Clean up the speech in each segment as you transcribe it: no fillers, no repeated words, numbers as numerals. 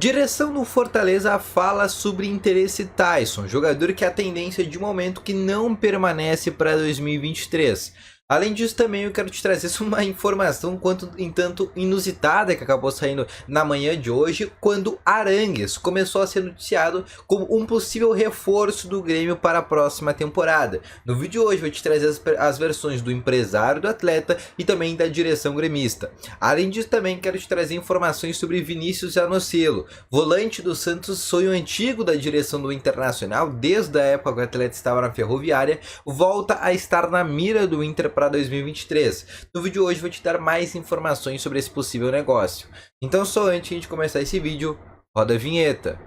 Direção no Fortaleza fala sobre interesse Taison, jogador que é a tendência de momento que não permanece para 2023. Além disso, também eu quero te trazer uma informação tanto inusitada que acabou saindo na manhã de hoje, quando Arangues começou a ser noticiado como um possível reforço do Grêmio para a próxima temporada. No vídeo de hoje eu vou te trazer as versões do empresário do atleta e também da direção gremista. Além disso, também quero te trazer informações sobre Vinícius Zanocelo, volante do Santos, sonho antigo da direção do Internacional, desde a época que o atleta estava na Ferroviária, volta a estar na mira do Inter para 2023. No vídeo de hoje vou te dar mais informações sobre esse possível negócio. Então só antes de começar esse vídeo, roda a vinheta.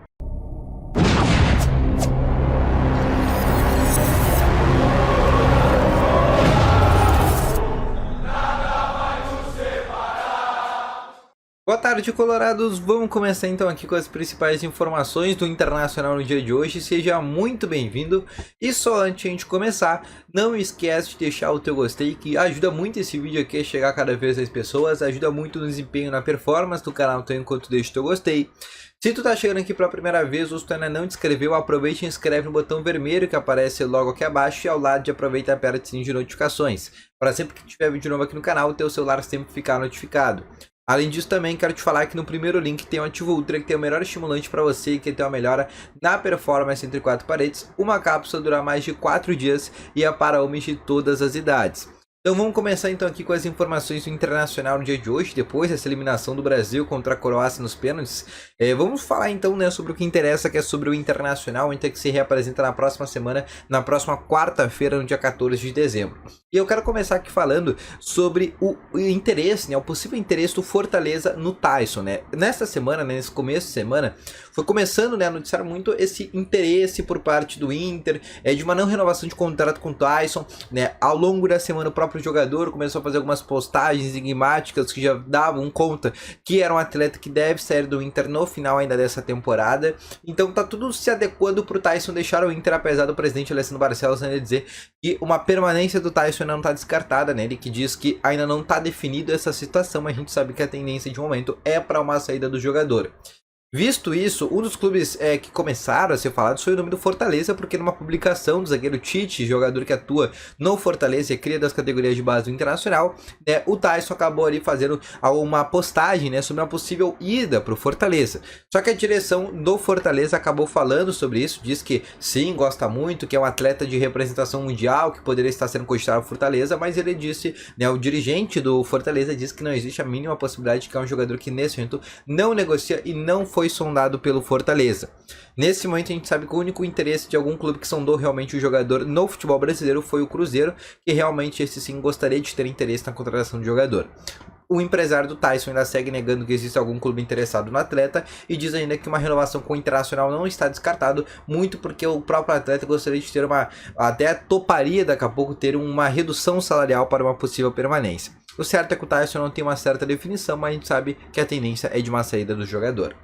Boa tarde, colorados! Vamos começar então aqui com as principais informações do Internacional no dia de hoje. Seja muito bem-vindo. E só antes de a gente começar, não esquece de deixar o teu gostei, que ajuda muito esse vídeo aqui a chegar cada vez mais pessoas, ajuda muito no desempenho, na performance do canal então, enquanto deixa o teu gostei. Se tu tá chegando aqui pela primeira vez ou se tu ainda não te inscreveu, aproveite e se inscreve no botão vermelho que aparece logo aqui abaixo e ao lado de aproveita e aperta o sininho de notificações, para sempre que tiver vídeo novo aqui no canal, o teu celular sempre ficar notificado. Além disso, também quero te falar que no primeiro link tem o Ativo Ultra, que tem o melhor estimulante para você e que tem uma melhora na performance entre 4 paredes. Uma cápsula dura mais de 4 dias e é para homens de todas as idades. Então vamos começar então aqui com as informações do Internacional no dia de hoje, depois dessa eliminação do Brasil contra a Croácia nos pênaltis. Vamos falar então, né, sobre o que interessa, que é sobre o Internacional, então que se reapresenta na próxima semana, na próxima quarta-feira, no dia 14 de dezembro. E eu quero começar aqui falando sobre o interesse, né, o possível interesse do Fortaleza no Taison, né. Nesta semana, né, nesse começo de semana, foi começando, né, a noticiar muito esse interesse por parte do Inter, de uma não renovação de contrato com o Taison, né. Ao longo da semana o próprio jogador começou a fazer algumas postagens enigmáticas que já davam conta que era um atleta que deve sair do Inter no final ainda dessa temporada. Então tá tudo se adequando pro Taison deixar o Inter, apesar do presidente Alessandro Barcelos ainda dizer que uma permanência do Taison ainda não tá descartada, né? Ele que diz que ainda não tá definido essa situação, mas a gente sabe que a tendência de momento é para uma saída do jogador. Visto isso, um dos clubes que começaram a ser falados foi o nome do Fortaleza, porque numa publicação do zagueiro Tite, jogador que atua no Fortaleza e cria das categorias de base do Internacional, né, o Taison acabou ali fazendo uma postagem, né, sobre uma possível ida para o Fortaleza. Só que a direção do Fortaleza acabou falando sobre isso, diz que sim, gosta muito, que é um atleta de representação mundial, que poderia estar sendo cogitado no Fortaleza, mas ele disse, né, o dirigente do Fortaleza disse que não existe a mínima possibilidade de que é um jogador que nesse momento não negocia e não foi sondado pelo Fortaleza. Nesse momento a gente sabe que o único interesse de algum clube que sondou realmente o jogador no futebol brasileiro foi o Cruzeiro, que realmente esse sim gostaria de ter interesse na contratação do jogador. O empresário do Taison ainda segue negando que existe algum clube interessado no atleta e diz ainda que uma renovação com o Internacional não está descartado, muito porque o próprio atleta gostaria de ter até toparia daqui a pouco ter uma redução salarial para uma possível permanência. O certo é que o Taison não tem uma certa definição, mas a gente sabe que a tendência é de uma saída do jogador.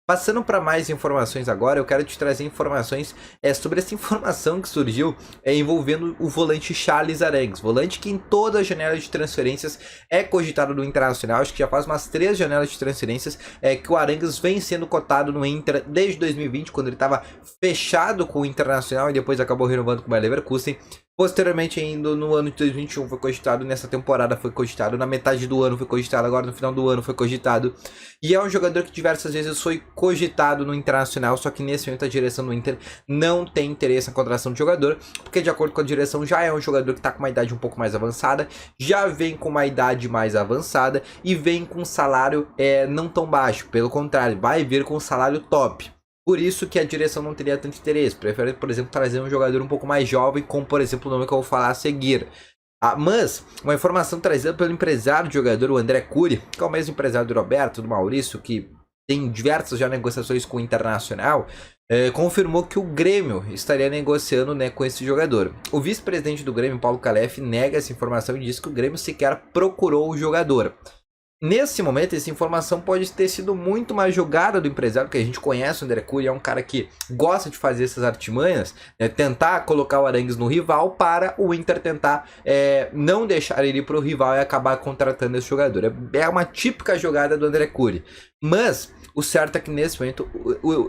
Passando para mais informações agora, eu quero te trazer informações sobre essa informação que surgiu envolvendo o volante Charles Arangues, volante que em todas as janelas de transferências é cogitado no Internacional. Acho que já faz umas 3 janelas de transferências que o Arangues vem sendo cotado no Inter desde 2020, quando ele estava fechado com o Internacional e depois acabou renovando com o Bayer Leverkusen. Posteriormente, ainda no ano de 2021 foi cogitado, nessa temporada foi cogitado, na metade do ano foi cogitado, agora no final do ano foi cogitado. E é um jogador que diversas vezes foi cogitado no Internacional, só que nesse momento a direção do Inter não tem interesse na contratação de jogador, porque de acordo com a direção já é um jogador que está com uma idade um pouco mais avançada, já vem com uma idade mais avançada e vem com um salário não tão baixo, pelo contrário, vai vir com um salário top. Por isso que a direção não teria tanto interesse. Prefere, por exemplo, trazer um jogador um pouco mais jovem, como por exemplo o nome que eu vou falar a seguir. Mas uma informação trazida pelo empresário do jogador, o André Cury, que é o mesmo empresário do Roberto, do Maurício, que tem diversas já negociações com o Internacional, confirmou que o Grêmio estaria negociando, né, com esse jogador. O vice-presidente do Grêmio, Paulo Calef, nega essa informação e diz que o Grêmio sequer procurou o jogador. Nesse momento, essa informação pode ter sido muito mais jogada do empresário, que a gente conhece o André Cury, é um cara que gosta de fazer essas artimanhas, né, tentar colocar o Arangues no rival para o Inter tentar não deixar ele ir para o rival e acabar contratando esse jogador. É uma típica jogada do André Cury. Mas o certo é que nesse momento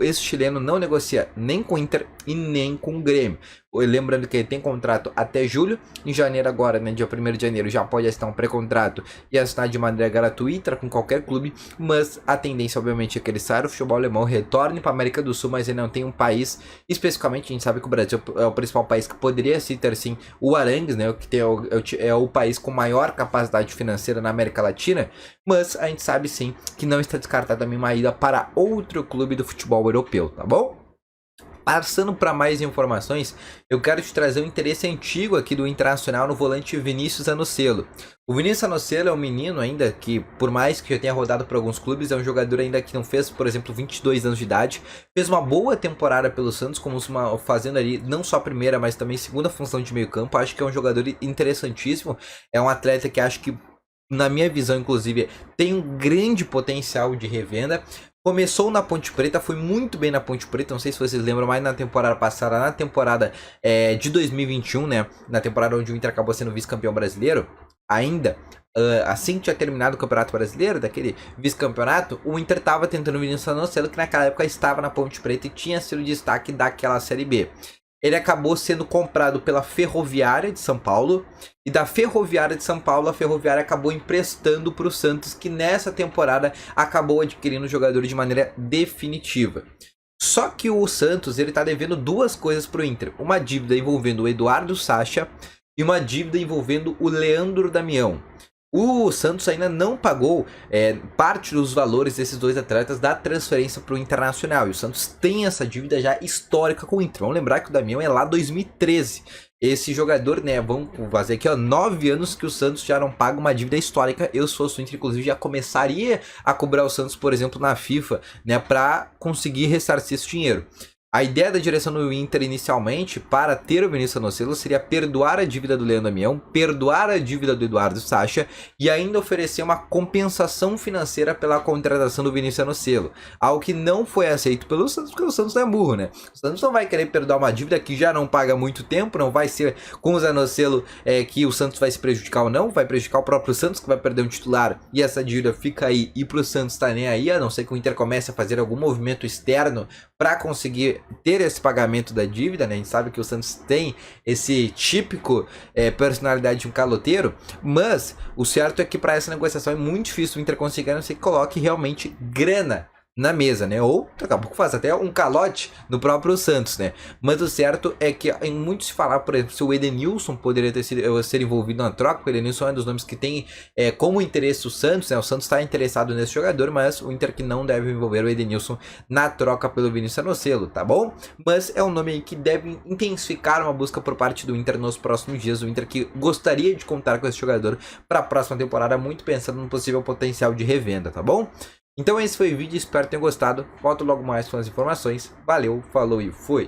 esse chileno não negocia nem com o Inter e nem com o Grêmio. Lembrando que ele tem contrato até julho. Em janeiro agora, né, dia 1º de janeiro, já pode assinar um pré-contrato e assinar de maneira gratuita com qualquer clube. Mas a tendência, obviamente, é que ele saia do futebol alemão, retorne para a América do Sul, mas ele não tem um país, especificamente, a gente sabe que o Brasil é o principal país que poderia se ter, sim, o Arangues, né, que tem é o país com maior capacidade financeira na América Latina. Mas a gente sabe, sim, que não está descartada também uma ida para outro clube do futebol europeu, tá bom? Passando para mais informações, eu quero te trazer um interesse antigo aqui do Internacional no volante Vinícius Anocelo. O Vinícius Anocelo é um menino ainda que, por mais que já tenha rodado por alguns clubes, é um jogador ainda que não fez, por exemplo, 22 anos de idade. Fez uma boa temporada pelo Santos, como fazendo ali não só a primeira, mas também segunda função de meio campo. Acho que é um jogador interessantíssimo. É um atleta que acho que, na minha visão, inclusive, tem um grande potencial de revenda. Começou na Ponte Preta, foi muito bem na Ponte Preta, não sei se vocês lembram, mas na temporada passada, na temporada de 2021, né, na temporada onde o Inter acabou sendo vice-campeão brasileiro, ainda, assim que tinha terminado o Campeonato Brasileiro, daquele vice-campeonato, o Inter estava tentando o Vinícius Anocelo, que naquela época estava na Ponte Preta e tinha sido destaque daquela Série B. Ele acabou sendo comprado pela Ferroviária de São Paulo. E da Ferroviária de São Paulo, a Ferroviária acabou emprestando para o Santos, que nessa temporada acabou adquirindo o jogador de maneira definitiva. Só que o Santos está devendo duas coisas para o Inter. Uma dívida envolvendo o Eduardo Sacha e uma dívida envolvendo o Leandro Damião. O Santos ainda não pagou parte dos valores desses dois atletas da transferência para o Internacional. E o Santos tem essa dívida já histórica com o Inter. Vamos lembrar que o Damião é lá 2013. Esse jogador, né, vamos fazer aqui, ó, 9 anos que o Santos já não paga uma dívida histórica. Eu, se fosse o Inter, inclusive, já começaria a cobrar o Santos, por exemplo, na FIFA, né, para conseguir ressarcir esse dinheiro. A ideia da direção do Inter inicialmente para ter o Vinícius Anocelo seria perdoar a dívida do Leandro Damião, perdoar a dívida do Eduardo Sacha e ainda oferecer uma compensação financeira pela contratação do Vinícius Anocelo. Algo que não foi aceito pelo Santos, porque o Santos não é burro, né? O Santos não vai querer perdoar uma dívida que já não paga há muito tempo, não vai ser com o Zanocelo que o Santos vai se prejudicar ou não, vai prejudicar o próprio Santos que vai perder um titular e essa dívida fica aí e pro Santos tá nem aí, a não ser que o Inter comece a fazer algum movimento externo para conseguir ter esse pagamento da dívida, né? A gente sabe que o Santos tem esse típico personalidade de um caloteiro, mas o certo é que para essa negociação é muito difícil o Inter conseguir, a não ser que coloque realmente grana na mesa, né? Ou daqui a pouco faz até um calote no próprio Santos, né? Mas o certo é que em muito se falar, por exemplo, se o Edenilson poderia ter ser envolvido na troca, porque o Edenilson é um dos nomes que tem como interesse o Santos, né? O Santos está interessado nesse jogador, mas o Inter que não deve envolver o Edenilson na troca pelo Vinícius Anocelo, tá bom? Mas é um nome aí que deve intensificar uma busca por parte do Inter nos próximos dias, o Inter que gostaria de contar com esse jogador para a próxima temporada, muito pensando no possível potencial de revenda, tá bom? Então esse foi o vídeo, espero que tenham gostado. Volto logo mais com as informações. Valeu, falou e fui!